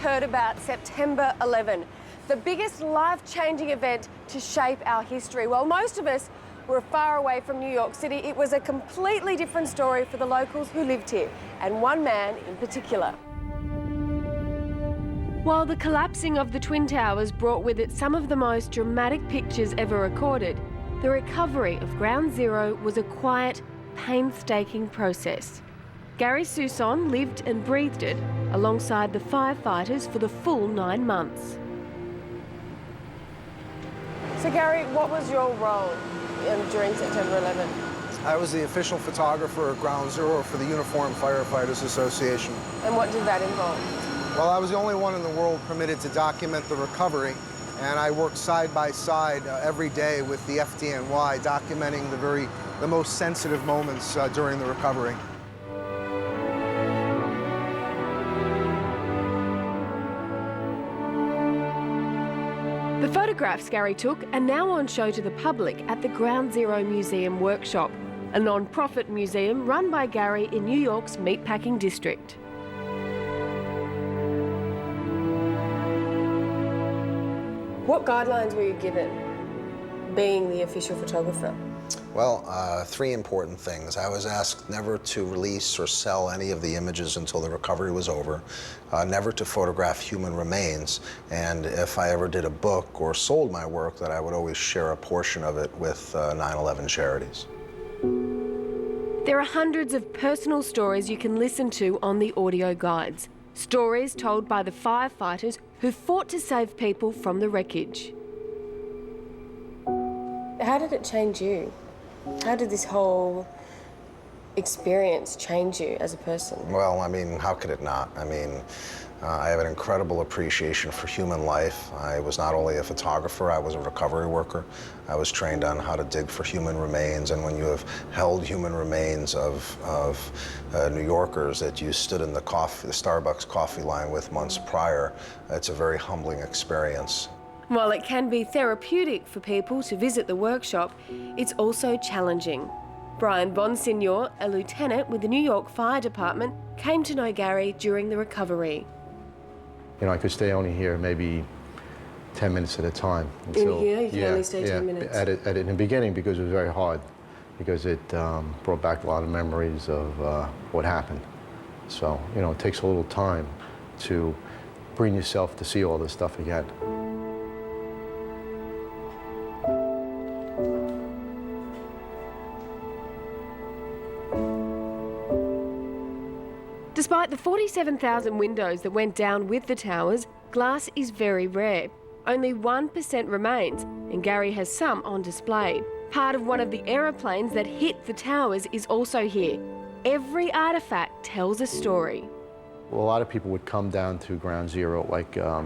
heard about September 11, the biggest life-changing event to shape our history. While most of us were far away from New York City, it was a completely different story for the locals who lived here, and one man in particular. While the collapsing of the Twin Towers brought with it some of the most dramatic pictures ever recorded, the recovery of Ground Zero was a quiet, painstaking process. Gary Suson lived and breathed it alongside the firefighters for the full 9 months. So Gary, what was your role during September 11? I was the official photographer at Ground Zero for the Uniformed Firefighters Association. And what did that involve? Well, I was the only one in the world permitted to document the recovery, and I worked side by side every day with the FDNY, documenting the most sensitive moments during the recovery. The photographs Gary took are now on show to the public at the Ground Zero Museum Workshop, a non-profit museum run by Gary in New York's meatpacking district. What guidelines were you given, being the official photographer? Well, 3 important things. I was asked never to release or sell any of the images until the recovery was over, never to photograph human remains, and if I ever did a book or sold my work, that I would always share a portion of it with 9/11 charities. There are hundreds of personal stories you can listen to on the audio guides. Stories told by the firefighters who fought to save people from the wreckage. How did it change you? How did this whole experience change you as a person? Well, I mean, how could it not? I mean, I have an incredible appreciation for human life. I was not only a photographer, I was a recovery worker. I was trained on how to dig for human remains, and when you have held human remains of New Yorkers that you stood in the Starbucks coffee line with months prior, it's a very humbling experience. While it can be therapeutic for people to visit the workshop, it's also challenging. Brian Bonsignore, a lieutenant with the New York Fire Department, came to know Gary during the recovery. You know, I could stay only here maybe 10 minutes at a time. Until, in here, you can only stay 10 minutes? In the beginning, because it was very hard, because it brought back a lot of memories of what happened. So, you know, it takes a little time to bring yourself to see all this stuff again. Despite the 47,000 windows that went down with the towers, glass is very rare. Only 1% remains, and Gary has some on display. Part of one of the aeroplanes that hit the towers is also here. Every artefact tells a story. Well, a lot of people would come down to Ground Zero, like a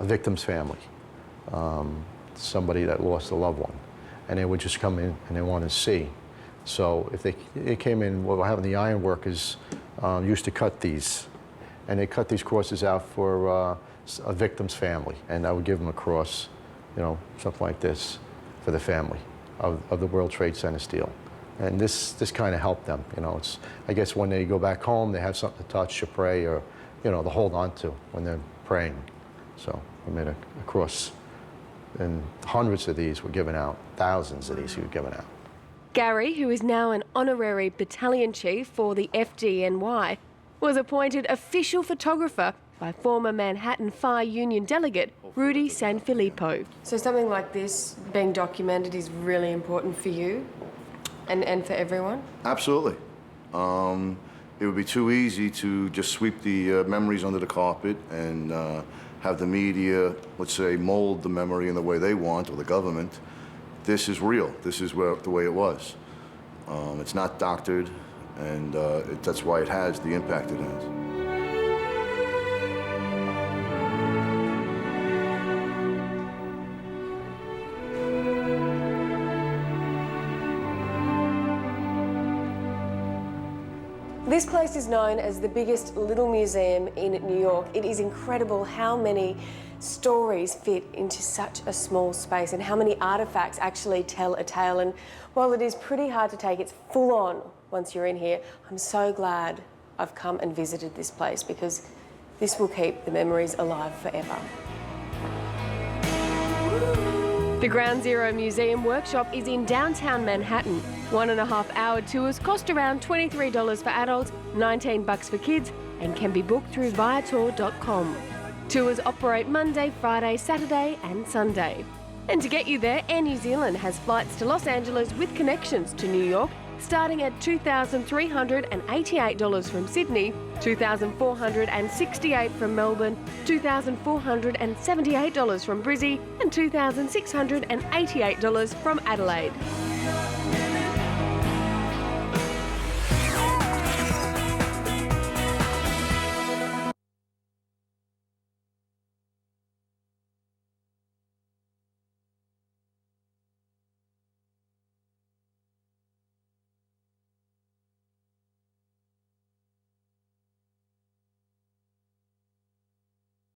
victim's family, somebody that lost a loved one, and they would just come in and they want to see. So if they came in, what happened, the iron workers used to cut these, and they cut these crosses out for a victim's family, and I would give them a cross, you know, something like this, for the family of the World Trade Center steel. And this kind of helped them, you know. It's, I guess when they go back home, they have something to touch, to pray, or, you know, to hold on to when they're praying. So we made a cross, and hundreds of these were given out, thousands of these were given out. Gary, who is now an honorary battalion chief for the FDNY, was appointed official photographer by former Manhattan Fire Union delegate Rudy Sanfilippo. So something like this being documented is really important for you and for everyone? Absolutely. It would be too easy to just sweep the memories under the carpet and have the media, let's say, mold the memory in the way they want, or the government. This is real. This is the way it was. It's not doctored, and that's why it has the impact it has. This place is known as the biggest little museum in New York. It is incredible how many stories fit into such a small space and how many artefacts actually tell a tale. And while it is pretty hard to take, it's full on once you're in here. I'm so glad I've come and visited this place because This will keep the memories alive forever. The Ground Zero Museum Workshop is in downtown Manhattan. 1.5-hour tours cost around $23 for adults, $19 for kids, and can be booked through viator.com. Tours operate Monday, Friday, Saturday and Sunday. And to get you there, Air New Zealand has flights to Los Angeles with connections to New York, starting at $2,388 from Sydney, $2,468 from Melbourne, $2,478 from Brizzy, and $2,688 from Adelaide.